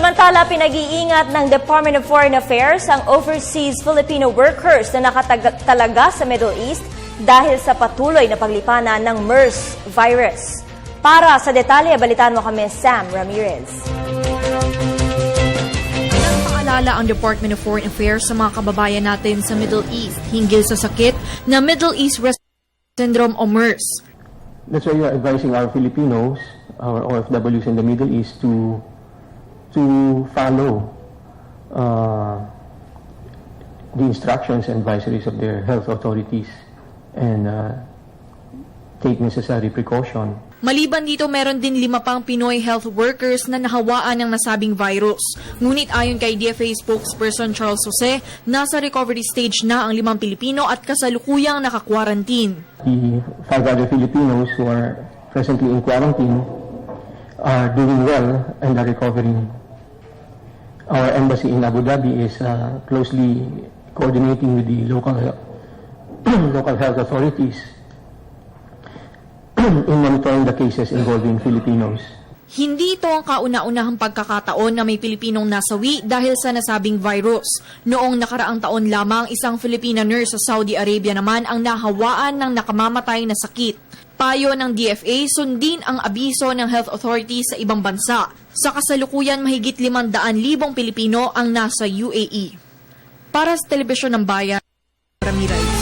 Samantala, pinag-iingat ng Department of Foreign Affairs ang overseas Filipino workers na nakatalaga sa Middle East dahil sa patuloy na paglipanan ng MERS virus. Para sa detalye, balitaan mo kami, Sam Ramirez. Nagpaalala ang Department of Foreign Affairs sa mga kababayan natin sa Middle East hinggil sa sakit na Middle East Respiratory Syndrome o MERS. That's why we are advising our Filipinos, our OFWs in the Middle East to follow the instructions and advisories of their health authorities and take necessary precaution. Maliban dito, meron din 5 pang Pinoy health workers na nahawaan ng nasabing virus. Ngunit ayon kay DFA spokesperson Charles Jose, nasa recovery stage na ang 5 Pilipino at kasalukuyang naka-quarantine. The 5 other Filipinos who are presently in quarantine are doing well and are recovering. Our embassy in Abu Dhabi is closely coordinating with the local health authorities in monitoring the cases involving Filipinos. Hindi ito ang kauna-unahang pagkakataon na may Pilipinong nasawi dahil sa nasabing virus. Noong nakaraang taon lamang, isang Filipina nurse sa Saudi Arabia naman ang nahawaan ng nakamamatay na sakit. Payo ng DFA, sundin ang abiso ng health authorities sa ibang bansa. Sa kasalukuyan, mahigit 500,000 Pilipino ang nasa UAE. Para sa Telebisyon ng Bayan, Ramirez.